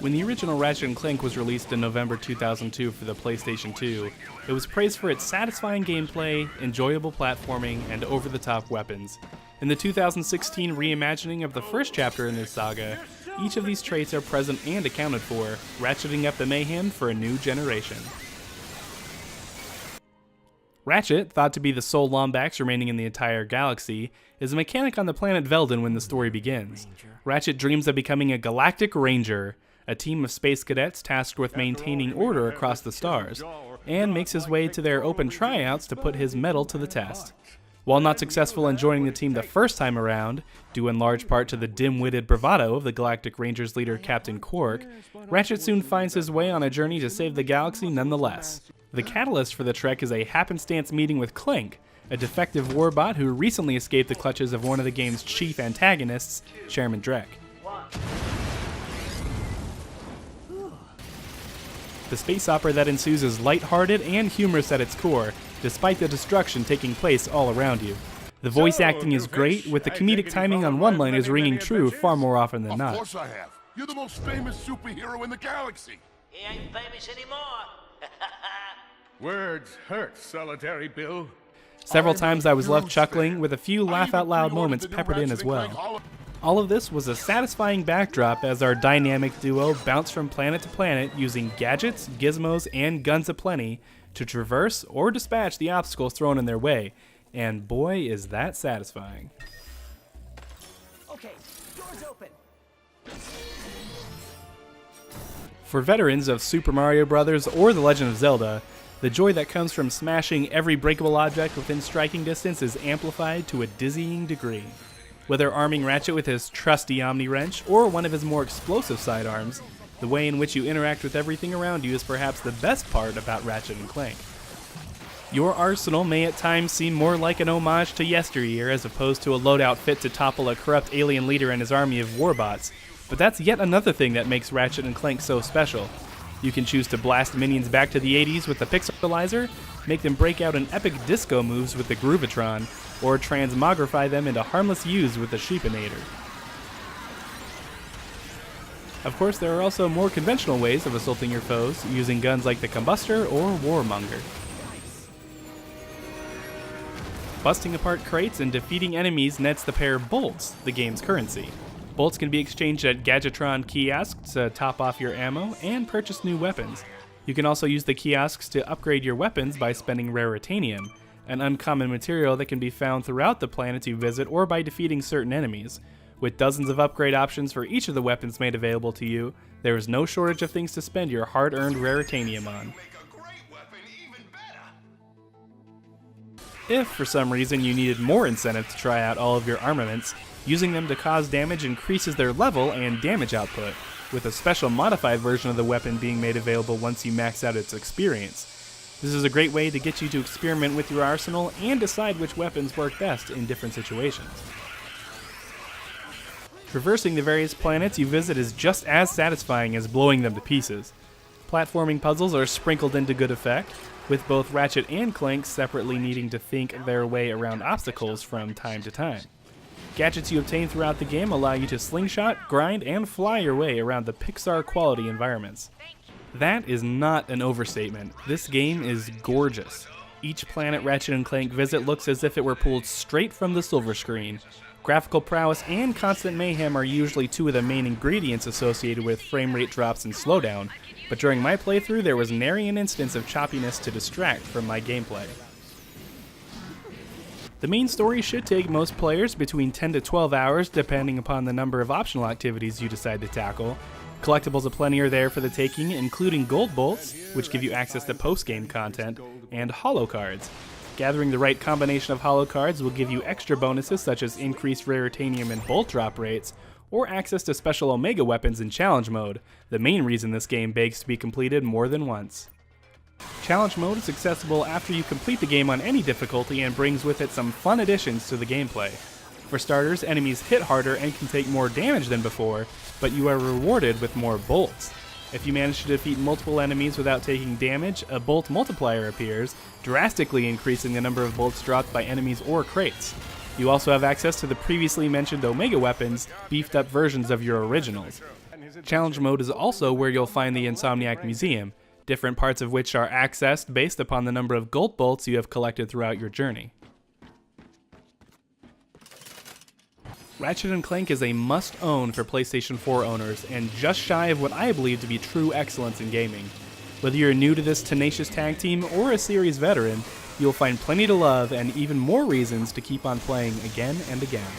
When the original Ratchet Clank was released in November 2002 for the PlayStation 2, it was praised for its satisfying gameplay, enjoyable platforming, and over-the-top weapons. In the 2016 reimagining of the first chapter in this saga, each of these traits are present and accounted for, ratcheting up the mayhem for a new generation. Ratchet, thought to be the sole Lombax remaining in the entire galaxy, is a mechanic on the planet Veldin when the story begins. Ratchet dreams of becoming a Galactic Ranger, a team of space cadets tasked with maintaining order across the stars, and makes his way to their open tryouts to put his mettle to the test. While not successful in joining the team the first time around, due in large part to the dim-witted bravado of the Galactic Rangers leader Captain Quark, Ratchet soon finds his way on a journey to save the galaxy nonetheless. The catalyst for the trek is a happenstance meeting with Clank, a defective warbot who recently escaped the clutches of one of the game's chief antagonists, Chairman Drek. The space opera that ensues is lighthearted and humorous at its core, despite the destruction taking place all around you. The voice acting is great, with the comedic timing on one-liners ringing true far more often than not. Of course I have. You're the most famous superhero in the galaxy. He ain't famous anymore. Words hurt, Solitary Bill. Several times I was left chuckling, with a few laugh-out-loud moments peppered in as well. All of this was a satisfying backdrop as our dynamic duo bounced from planet to planet using gadgets, gizmos, and guns aplenty to traverse or dispatch the obstacles thrown in their way, and boy is that satisfying. Okay, doors open. For veterans of Super Mario Bros. Or The Legend of Zelda, the joy that comes from smashing every breakable object within striking distance is amplified to a dizzying degree. Whether arming Ratchet with his trusty Omni Wrench or one of his more explosive sidearms, the way in which you interact with everything around you is perhaps the best part about Ratchet & Clank. Your arsenal may at times seem more like an homage to yesteryear as opposed to a loadout fit to topple a corrupt alien leader and his army of warbots, but that's yet another thing that makes Ratchet & Clank so special. You can choose to blast minions back to the 80s with the Pixelizer, make them break out in epic disco moves with the Groovatron, or transmogrify them into harmless U's with the Sheepinator. Of course, there are also more conventional ways of assaulting your foes, using guns like the Combustor or Warmonger. Busting apart crates and defeating enemies nets the pair bolts, the game's currency. Bolts can be exchanged at Gadgetron kiosks to top off your ammo and purchase new weapons. You can also use the kiosks to upgrade your weapons by spending Raritanium, an uncommon material that can be found throughout the planets you visit or by defeating certain enemies. With dozens of upgrade options for each of the weapons made available to you, there is no shortage of things to spend your hard-earned Raritanium on. If, for some reason, you needed more incentive to try out all of your armaments, using them to cause damage increases their level and damage output, with a special modified version of the weapon being made available once you max out its experience. This is a great way to get you to experiment with your arsenal and decide which weapons work best in different situations. Traversing the various planets you visit is just as satisfying as blowing them to pieces. Platforming puzzles are sprinkled into good effect, with both Ratchet and Clank separately needing to think their way around obstacles from time to time. Gadgets you obtain throughout the game allow you to slingshot, grind, and fly your way around the Pixar-quality environments. That is not an overstatement. This game is gorgeous. Each planet Ratchet & Clank visit looks as if it were pulled straight from the silver screen. Graphical prowess and constant mayhem are usually two of the main ingredients associated with frame rate drops and slowdown, but during my playthrough there was nary an instance of choppiness to distract from my gameplay. The main story should take most players between 10 to 12 hours depending upon the number of optional activities you decide to tackle. Collectibles aplenty are there for the taking, including gold bolts, which give you access to post-game content, and holo cards. Gathering the right combination of holo cards will give you extra bonuses such as increased Raritanium and bolt drop rates, or access to special Omega weapons in challenge mode, the main reason this game begs to be completed more than once. Challenge mode is accessible after you complete the game on any difficulty and brings with it some fun additions to the gameplay. For starters, enemies hit harder and can take more damage than before, but you are rewarded with more bolts. If you manage to defeat multiple enemies without taking damage, a bolt multiplier appears, drastically increasing the number of bolts dropped by enemies or crates. You also have access to the previously mentioned Omega weapons, beefed up versions of your originals. Challenge mode is also where you'll find the Insomniac Museum, different parts of which are accessed based upon the number of gold bolts you have collected throughout your journey. Ratchet & Clank is a must-own for PlayStation 4 owners, and just shy of what I believe to be true excellence in gaming. Whether you're new to this tenacious tag team or a series veteran, you'll find plenty to love and even more reasons to keep on playing again and again.